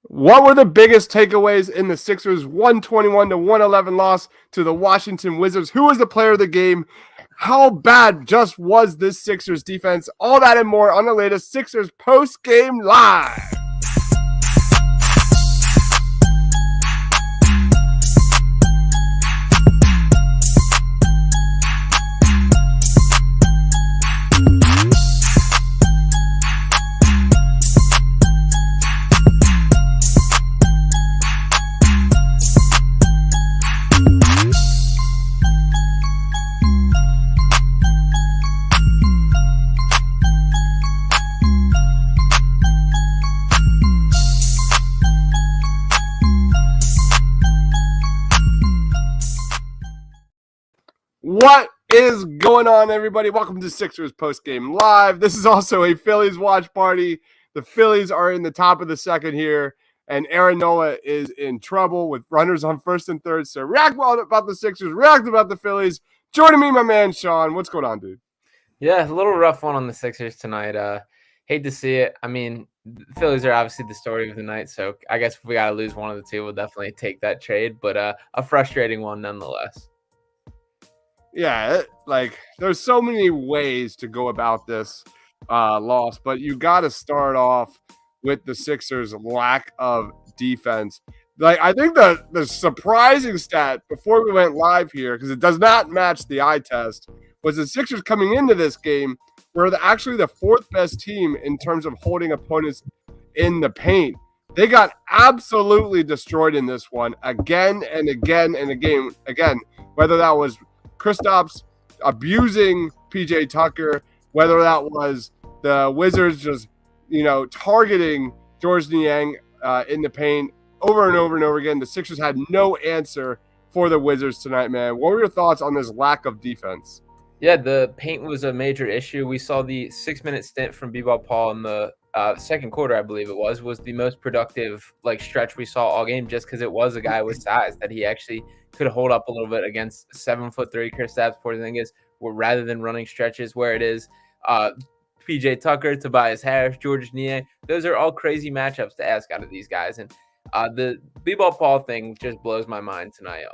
What were the biggest takeaways in the Sixers 121-111 loss to the Washington Wizards? Who was the player of the game? How bad just was this Sixers defense? All that and more on the latest Sixers post-game live. What is going on, everybody? Welcome to Sixers Postgame Live. This is also a Phillies watch party. The Phillies are in the top of the second here, and Aaron Nola is in trouble with runners on first and third. So react about the Sixers, react about the Phillies. Joining me, my man, Sean. What's going on, dude? Yeah, a little rough one on the Sixers tonight. Hate to see it. I mean, the Phillies are obviously the story of the night, so I guess if we got to lose one of the two, we'll definitely take that trade, but a frustrating one nonetheless. Yeah, there's so many ways to go about this loss, but you got to start off with the Sixers' lack of defense. I think the surprising stat before we went live here, because it does not match the eye test, was the Sixers coming into this game were actually the fourth best team in terms of holding opponents in the paint. They got absolutely destroyed in this one again and again and again, whether that was Kristaps abusing PJ Tucker, whether that was the Wizards just, targeting Georges Niang in the paint over and over and over again. The Sixers had no answer for the Wizards tonight, man. What were your thoughts on this lack of defense? Yeah, the paint was a major issue. We saw the 6-minute stint from B-Ball Paul in the second quarter, I believe it was the most productive stretch we saw all game, just because it was a guy with size that he actually could hold up a little bit against 7'3" Kristaps Porzingis, rather than running stretches where it is PJ Tucker, Tobias Harris, Georges Niang. Those are all crazy matchups to ask out of these guys, and the B-Ball Paul thing just blows my mind tonight.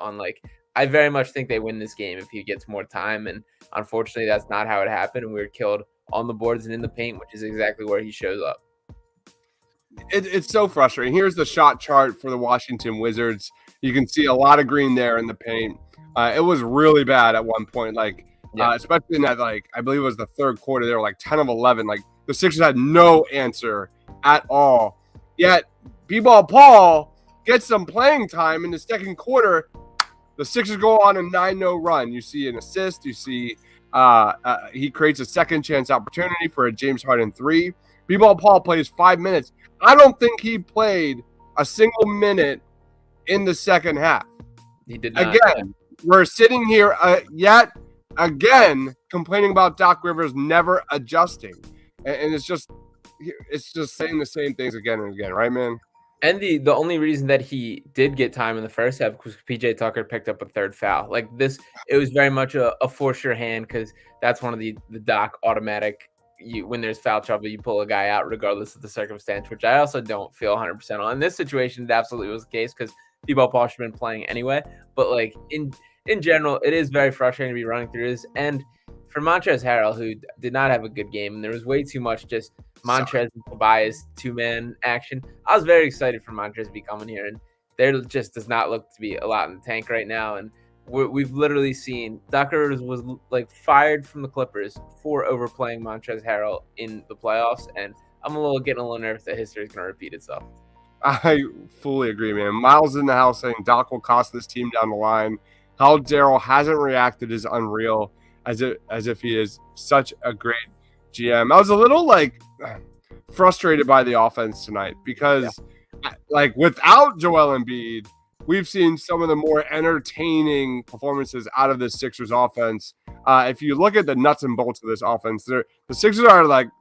I very much think they win this game if he gets more time, and unfortunately, that's not how it happened, and we were killed on the boards and in the paint, which is exactly where he shows up. It's so frustrating. Here's the shot chart for the Washington Wizards. You can see a lot of green there in the paint. It was really bad at one point, especially in that, I believe it was the third quarter. They were 10 of 11. The Sixers had no answer at all. Yet, B-Ball Paul gets some playing time in the second quarter. The Sixers go on a 9-0 run. You see an assist. You see he creates a second chance opportunity for a James Harden 3. B-Ball Paul plays 5 minutes. I don't think he played a single minute in the second half. He did not. Again, we're sitting here yet again complaining about Doc Rivers never adjusting. And it's just saying the same things again and again, right, man? And the only reason that he did get time in the first half was PJ Tucker picked up a third foul. It was very much a force your hand, because that's one of the Doc automatic. When there's foul trouble, you pull a guy out regardless of the circumstance, which I also don't feel 100% on. In this situation, it absolutely was the case, because B-Ball Paul should have been playing anyway. But in general, it is very frustrating to be running through this. And for Montrezl Harrell, who did not have a good game, and there was way too much just Montrezl and Tobias two-man action. I was very excited for Montrezl to be coming here, and there just does not look to be a lot in the tank right now. And we've literally seen Doc Rivers was fired from the Clippers for overplaying Montrezl Harrell in the playoffs, and I'm getting a little nervous that history is going to repeat itself. I fully agree, man. Miles in the house saying Doc will cost this team down the line. How Daryl hasn't reacted is unreal, as if he is such a great GM. I was a little frustrated by the offense tonight, because without Joel Embiid, we've seen some of the more entertaining performances out of this Sixers offense. If you look at the nuts and bolts of this offense, the Sixers are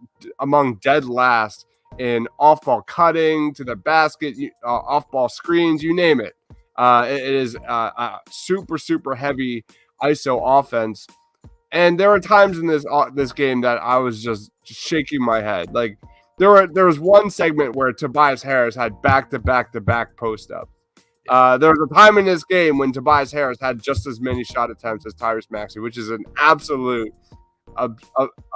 among dead last in off-ball cutting to the basket, off-ball screens, you name it. It is a super, super heavy ISO offense. And there were times in this game that I was just shaking my head. there was one segment where Tobias Harris had back-to-back post ups. There was a time in this game when Tobias Harris had just as many shot attempts as Tyrese Maxey, which is an absolute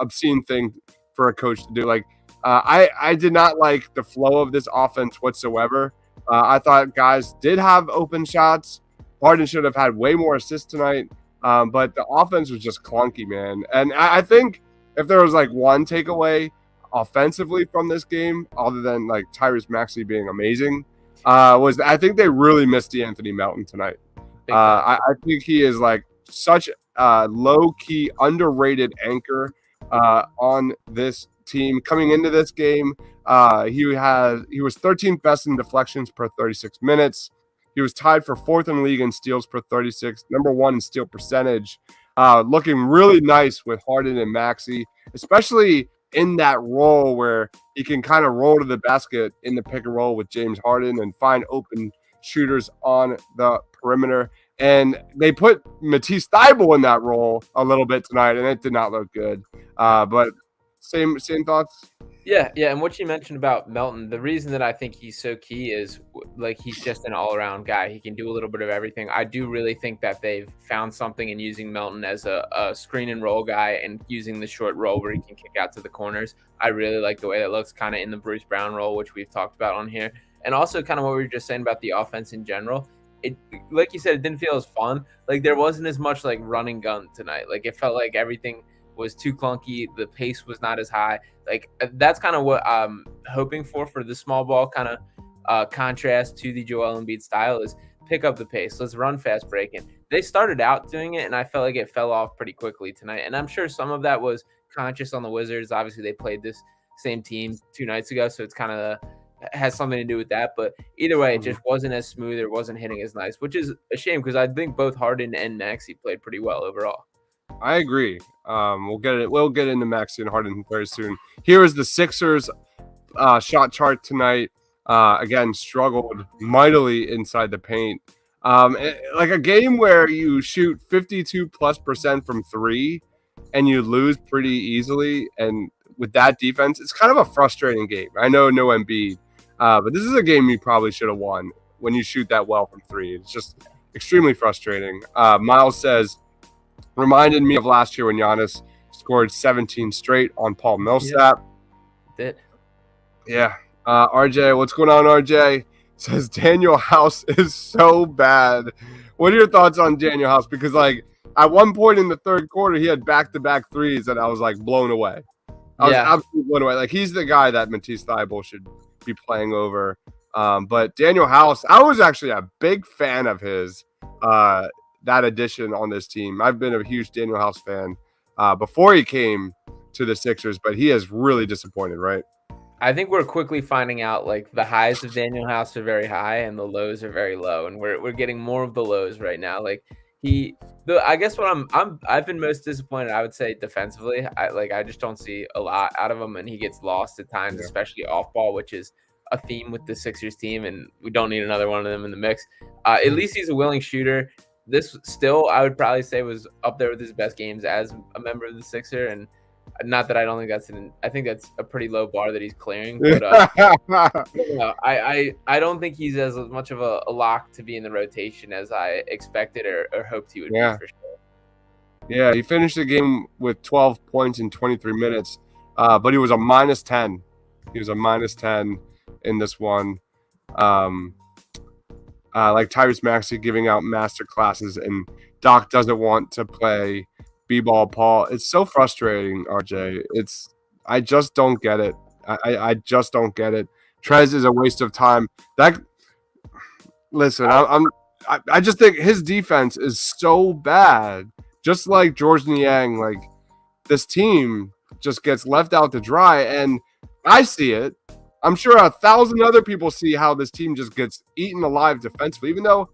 obscene thing for a coach to do. Like, I did not like the flow of this offense whatsoever. I thought guys did have open shots. Harden should have had way more assists tonight, but the offense was just clunky, man. And I think if there was like one takeaway offensively from this game, other than like Tyrese Maxey being amazing, was I think they really missed De'Anthony Melton tonight. I think he is like such a low-key, underrated anchor on this team. Coming into this game, he was 13th best in deflections per 36 minutes. He was tied for 4th in the league in steals per 36, number 1 in steal percentage. Looking really nice with Harden and Maxey, especially in that role where he can kind of roll to the basket in the pick and roll with James Harden and find open shooters on the perimeter. And they put Matisse Thybulle in that role a little bit tonight, and it did not look good. But same thoughts? Yeah, and what you mentioned about Melton, the reason that I think he's so key is like he's just an all-around guy. He can do a little bit of everything. I do really think that they've found something in using Melton as a screen and roll guy and using the short roll where he can kick out to the corners. I really like the way that looks, kind of in the Bruce Brown role, which we've talked about on here. And also kind of what we were just saying about the offense in general. It, like you said, it didn't feel as fun. Like there wasn't as much like running gun tonight. Like it felt like everything was too clunky. The pace was not as high. Like that's kind of what I'm hoping for the small ball kind of contrast to the Joel Embiid style is pick up the pace. Let's run fast breaking. They started out doing it, and I felt like it fell off pretty quickly tonight. And I'm sure some of that was conscious on the Wizards. Obviously, they played this same team 2 nights ago, so it's kind of has something to do with that. But either way, it just wasn't as smooth or wasn't hitting as nice, which is a shame because I think both Harden and Maxey played pretty well overall. I agree. We'll get into Maxey and Harden very soon. Here is the Sixers shot chart tonight. Again, struggled mightily inside the paint. Like a game where you shoot 52+% from 3 and you lose pretty easily. And with that defense, it's kind of a frustrating game. I know no Embiid, but this is a game you probably should have won when you shoot that well from 3. It's just extremely frustrating. Miles says, reminded me of last year when Giannis scored 17 straight on Paul Millsap. Did. Yeah. RJ, what's going on, RJ? Says Daniel House is so bad. What are your thoughts on Daniel House? Because, like, at one point in the third quarter, he had back-to-back threes that I was, like, blown away. I was absolutely blown away. Like, he's the guy that Matisse Thybulle should be playing over. But Daniel House, I was actually a big fan of his, that addition on this team. I've been a huge Daniel House fan before he came to the Sixers, but he has really disappointed, right? I think we're quickly finding out like the highs of Daniel House are very high and the lows are very low, and we're getting more of the lows right now. Like I guess what I've been most disappointed, I would say defensively. I just don't see a lot out of him, and he gets lost at times, especially off ball, which is a theme with the Sixers team, and we don't need another one of them in the mix. At least he's a willing shooter. This still, I would probably say, was up there with his best games as a member of the Sixer, and not that I don't think I think that's a pretty low bar that he's clearing. But I don't think he's as much of a lock to be in the rotation as I expected or hoped he would be for sure. Yeah, he finished the game with 12 points in 23 minutes, but he was a -10. He was a -10 in this one. Like Tyrese Maxey giving out master classes, and Doc doesn't want to play B-ball Paul. It's so frustrating, RJ. I just don't get it. I just don't get it. Trez is a waste of time. Listen, I just think his defense is so bad. Just like Georges Niang, like this team just gets left out to dry, and I see it. I'm sure 1,000 other people see how this team just gets eaten alive defensively. Even though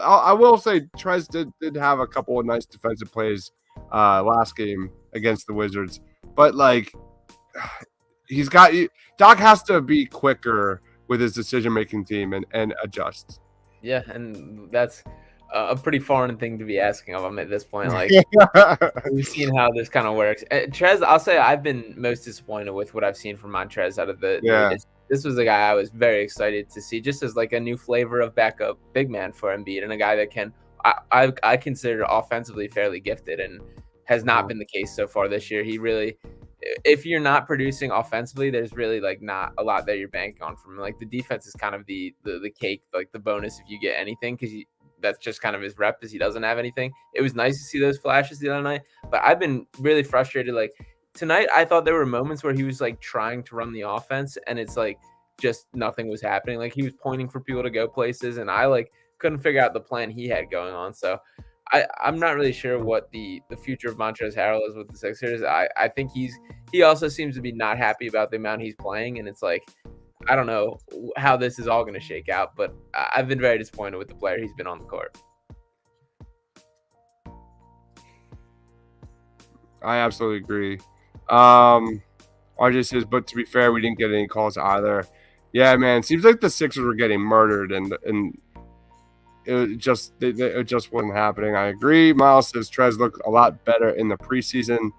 I will say Trez did have a couple of nice defensive plays last game against the Wizards, but like Doc has to be quicker with his decision-making team and adjust. Yeah, and that's a pretty foreign thing to be asking of him at this point. Like we've seen how this kind of works. Trez, I'll say I've been most disappointed with what I've seen from Montrez out of the Yeah. addition. This was a guy I was very excited to see, just as like a new flavor of backup big man for Embiid, and a guy that can I consider offensively fairly gifted, and has not been the case so far this year. He really, if you're not producing offensively, there's really like not a lot that you're banking on from him. Like the defense is kind of the cake, like the bonus if you get anything, because that's just kind of his rep, is he doesn't have anything. It was nice to see those flashes the other night, but I've been really frustrated. Like tonight, I thought there were moments where he was like trying to run the offense, and it's like just nothing was happening. Like he was pointing for people to go places, and I like couldn't figure out the plan he had going on. So I'm not really sure what the future of Montrezl Harrell is with the Sixers. I think he also seems to be not happy about the amount he's playing, and it's like I don't know how this is all going to shake out, but I've been very disappointed with the player he's been on the court. I absolutely agree. RJ says, but to be fair, we didn't get any calls either. Yeah, man, seems like the Sixers were getting murdered, and it just wasn't happening. I agree. Miles says Trez looked a lot better in the preseason.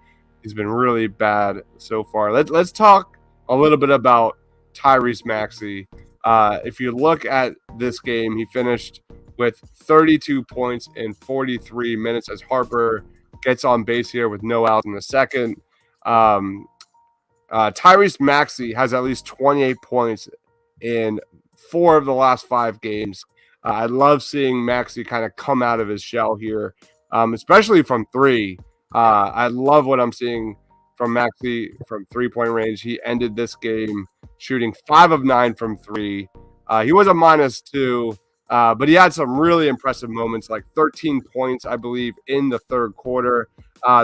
He's been really bad so far. Let's talk a little bit about Tyrese Maxey. If you look at this game, he finished with 32 points in 43 minutes as Harper gets on base here with no outs in the second. Tyrese Maxey has at least 28 points in 4 of the last 5 games. I love seeing Maxey kind of come out of his shell here, especially from 3. I love what I'm seeing from Maxey from 3-point range. He ended this game shooting 5 of 9 from 3. He was a -2, but he had some really impressive moments, like 13 points, I believe, in the third quarter.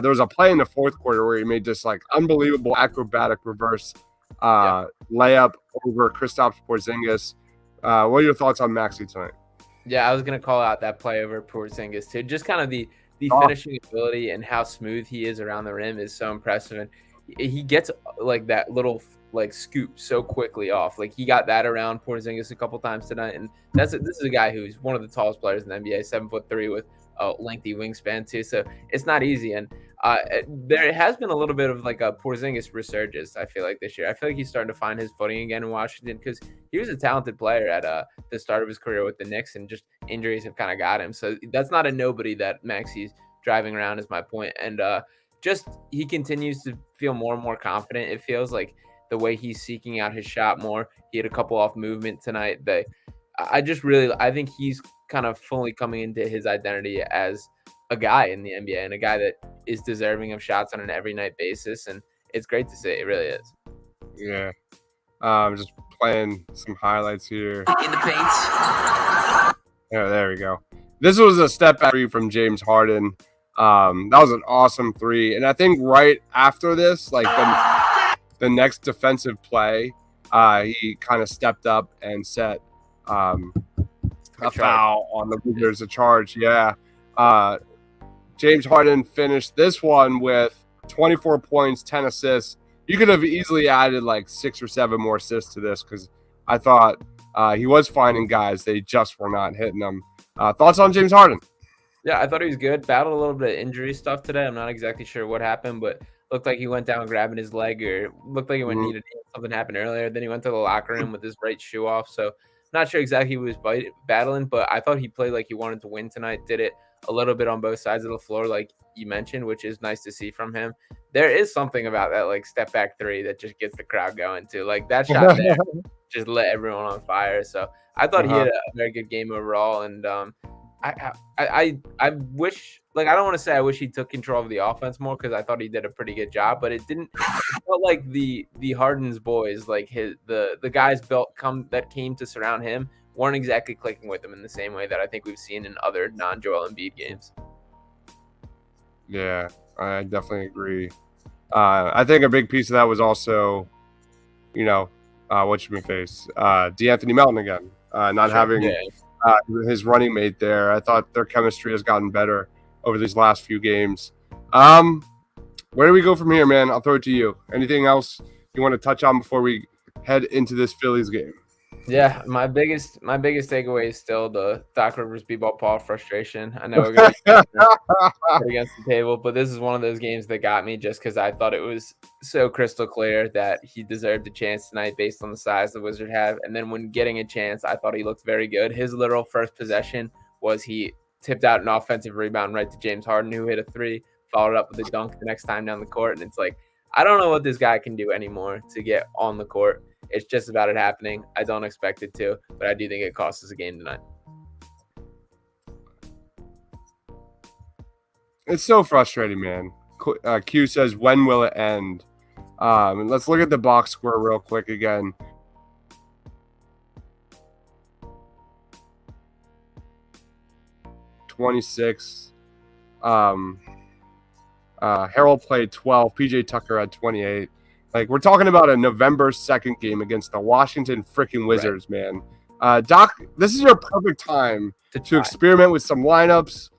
There was a play in the fourth quarter where he made this like unbelievable acrobatic reverse layup over Kristaps Porzingis. What are your thoughts on Maxey tonight? Yeah, I was gonna call out that play over Porzingis too. Just kind of the finishing ability and how smooth he is around the rim is so impressive. And he gets like that little like scoop so quickly off. Like he got that around Porzingis a couple times tonight, and this is a guy who's one of the tallest players in the NBA, 7'3" with a lengthy wingspan too. So it's not easy. And there has been a little bit of like a Porzingis resurgence, I feel like, this year. I feel like he's starting to find his footing again in Washington, because he was a talented player at the start of his career with the Knicks, and just injuries have kind of got him. So that's not a nobody that Maxey's driving around, is my point. And just he continues to feel more and more confident. It feels like the way he's seeking out his shot more. He had a couple off movement tonight. I think he's kind of fully coming into his identity as a guy in the NBA, and a guy that is deserving of shots on an every night basis. And it's great to see. It really is. Yeah. I'm just playing some highlights here. In the paint. Yeah, there we go. This was a step back 3 from James Harden. That was an awesome 3. And I think right after this, like the next defensive play, he kind of stepped up and set a foul on the Wizards, a charge. Yeah. James Harden finished this one with 24 points, 10 assists. You could have easily added like 6 or 7 more assists to this, because I thought he was finding guys. They just were not hitting them. Thoughts on James Harden? Yeah, I thought he was good. Battled a little bit of injury stuff today. I'm not exactly sure what happened, but looked like he went down grabbing his leg, or looked like he went needed something happened earlier. Then he went to the locker room with his right shoe off. So not sure exactly who he was battling, but I thought he played like he wanted to win tonight. Did it a little bit on both sides of the floor, like you mentioned, which is nice to see from him. There is something about that like step back 3 that just gets the crowd going too. Like that shot there just lit everyone on fire. So I thought he had a very good game overall. And I wish, like, I don't want to say I wish he took control of the offense more, because I thought he did a pretty good job, but it felt like the Harden's boys, like the guys that came to surround him, weren't exactly clicking with him in the same way that I think we've seen in other non-Joel Embiid games. Yeah, I definitely agree. I think a big piece of that was also, what's-your-face, De'Anthony Melton again, not having his running mate there. I thought their chemistry has gotten better over these last few games. Where do we go from here, man? I'll throw it to you. Anything else you want to touch on before we head into this Phillies game? Yeah, my biggest takeaway is still the Doc Rivers B-ball Paul frustration. I know we're gonna be put against the table, but this is one of those games that got me just because I thought it was so crystal clear that he deserved a chance tonight based on the size the Wizard have. And then when getting a chance, I thought he looked very good. His literal first possession was he tipped out an offensive rebound right to James Harden, who hit a three, followed up with a dunk the next time down the court. And it's like, I don't know what this guy can do anymore to get on the court. It's just about it happening. I don't expect it to, but I do think it costs us a game tonight. It's so frustrating, man. Q says, when will it end? And let's look at the box score real quick again. $26. Harold played 12. PJ Tucker had 28. Like, we're talking about a November 2nd game against the Washington freaking Wizards, man. Doc, this is your perfect time to experiment with some lineups.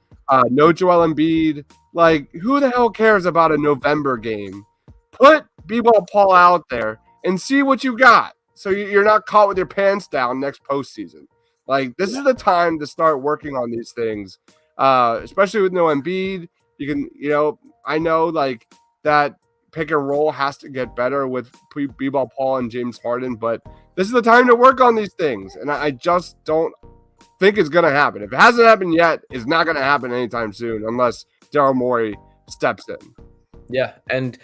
No Joel Embiid. Like, who the hell cares about a November game? Put B-Ball Paul out there and see what you got, so you're not caught with your pants down next postseason. Like, this is the time to start working on these things, especially with no Embiid. You can, I know like that pick and roll has to get better with B-Ball Paul and James Harden, but this is the time to work on these things, and I just don't think it's going to happen. If it hasn't happened yet, it's not going to happen anytime soon unless Daryl Morey steps in. Yeah, and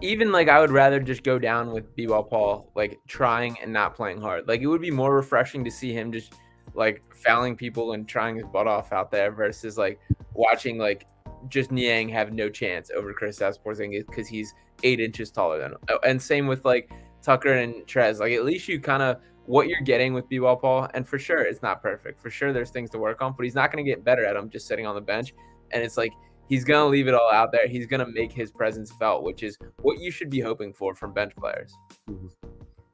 even like I would rather just go down with B-Ball Paul, like trying and not playing hard. Like it would be more refreshing to see him just like fouling people and trying his butt off out there versus like watching like just Niang have no chance over Kristaps Porzingis because he's 8 inches taller than him. And same with like Tucker and Trez. Like at least you kind of what you're getting with B-Ball Paul, and for sure it's not perfect. For sure there's things to work on, but he's not going to get better at them just sitting on the bench. And it's like he's going to leave it all out there. He's going to make his presence felt, which is what you should be hoping for from bench players.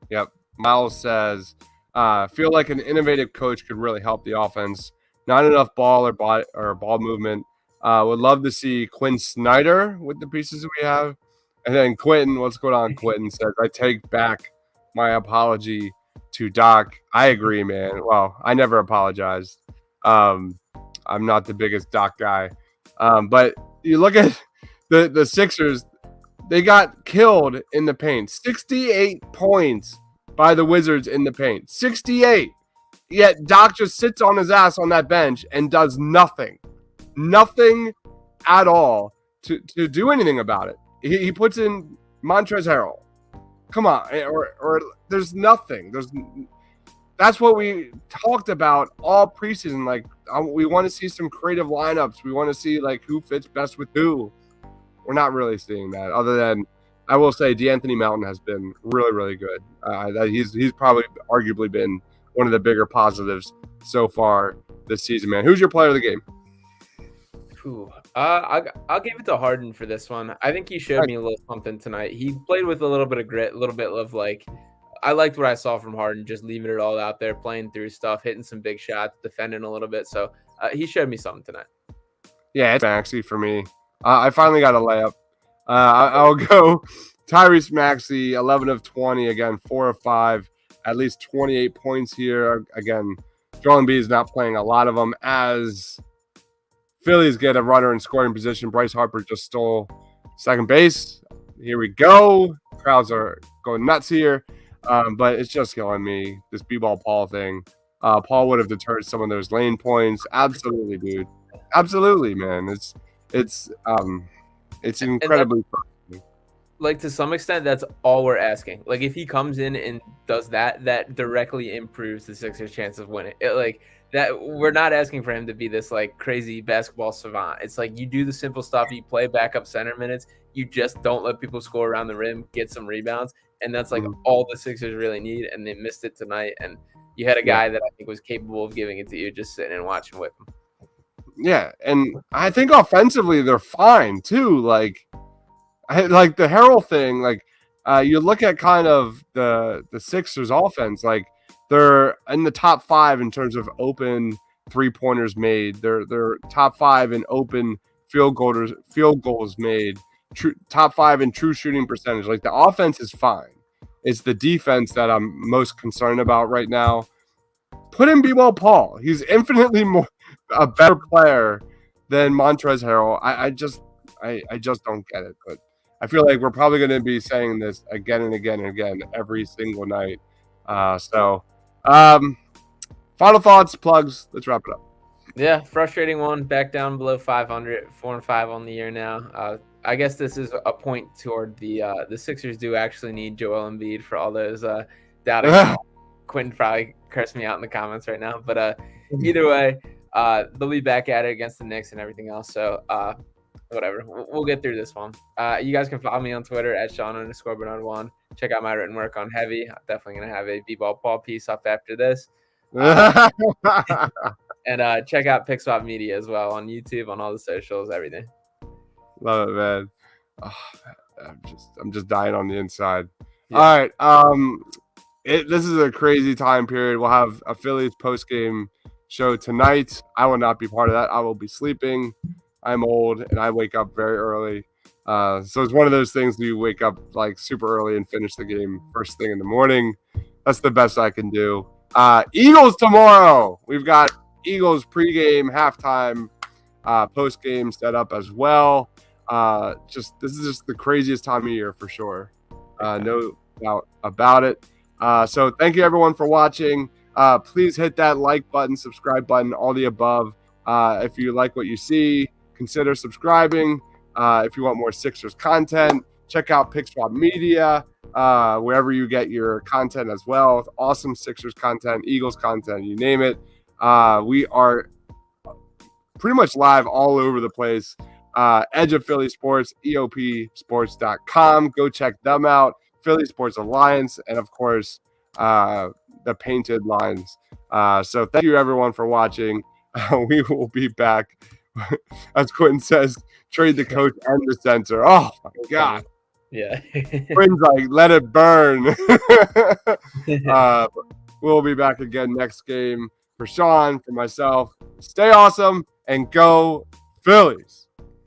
Yep. Miles says, feel like an innovative coach could really help the offense. Not enough ball or ball movement. Would love to see Quinn Snyder with the pieces we have. And then Quentin, what's going on? Quentin says, I take back my apology to Doc. I agree, man. Well, I never apologized. I'm not the biggest Doc guy. But you look at the Sixers, they got killed in the paint. 68 points by the Wizards in the paint. 68. Yet Doc just sits on his ass on that bench and does nothing. Nothing at all to do anything about it. He puts in Montrezl Harrell. Come on. Or there's nothing. That's what we talked about all preseason. Like, we want to see some creative lineups. We want to see like who fits best with who. We're not really seeing that. Other than, I will say, DeAnthony Melton has been really, really good. He's probably arguably been one of the bigger positives so far this season, man. Who's your player of the game? I'll give it to Harden for this one. I think he showed me a little something tonight. He played with a little bit of grit, a little bit of like, I liked what I saw from Harden, just leaving it all out there, playing through stuff, hitting some big shots, defending a little bit. So he showed me something tonight. Yeah, it's Maxey for me. I finally got a layup. I'll go Tyrese Maxey, 11 of 20, again, 4 of 5, at least 28 points here. Again, Joel Embiid is not playing a lot of them as Phillies get a runner in scoring position. Bryce Harper just stole second base. Here we go. Crowds are going nuts here. But it's just killing me, this B-Ball Paul thing. Paul would have deterred some of those lane points. Absolutely, dude. Absolutely, man. It's incredibly like to some extent that's all we're asking. Like if he comes in and does that directly improves the Sixers' chance of winning. We're not asking for him to be this like crazy basketball savant. It's like you do the simple stuff, you play backup center minutes, you just don't let people score around the rim, get some rebounds, and that's like all the Sixers really need, and they missed it tonight. And you had a guy that I think was capable of giving it to you, just sitting and watching with him. Yeah, and I think offensively they're fine too. Like the Harrell thing, like you look at kind of the Sixers offense, like they're in the top 5 in terms of open 3-pointers made. They're top 5 in open field goals made. Top 5 in true shooting percentage. Like the offense is fine. It's the defense that I'm most concerned about right now. Put in B-Ball Paul. He's infinitely more a better player than Montrezl Harrell. I just don't get it. But I feel like we're probably going to be saying this again and again and again every single night. Final thoughts, plugs. Let's wrap it up. Yeah, frustrating one. Back down below 500, 4-5 on the year now. I guess this is a point toward the Sixers do actually need Joel Embiid for all those doubting. Quentin probably cursed me out in the comments right now, but either way, they'll be back at it against the Knicks and everything else. So whatever, we'll get through this one. You guys can follow me on Twitter at Sean_Bernard1. Check out my written work on Heavy. I'm definitely gonna have a B-Ball Paul piece up after this. And check out PickSwap Media as well on YouTube, on all the socials, everything. Love it, man. Oh, I'm just dying on the inside. Yeah. All right. This is a crazy time period. We'll have a Phillies post-game show tonight. I will not be part of that. I will be sleeping. I'm old and I wake up very early. So it's one of those things where you wake up like super early and finish the game first thing in the morning. That's the best I can do. Eagles tomorrow. We've got Eagles pregame, halftime, postgame set up as well. This is just the craziest time of year for sure. No doubt about it. So thank you everyone for watching. Please hit that like button, subscribe button, all the above. If you like what you see, consider subscribing. If you want more Sixers content, check out PickSwap Media, wherever you get your content as well. Awesome Sixers content, Eagles content, you name it. We are pretty much live all over the place. Edge of Philly Sports, EOPsports.com. Go check them out. Philly Sports Alliance, and of course, the Painted Lines. So thank you everyone for watching. We will be back. As Quentin says, trade the coach and the center. Oh my God. Yeah. Quentin's like, let it burn. We'll be back again next game. For Sean, for myself, stay awesome and go Phillies.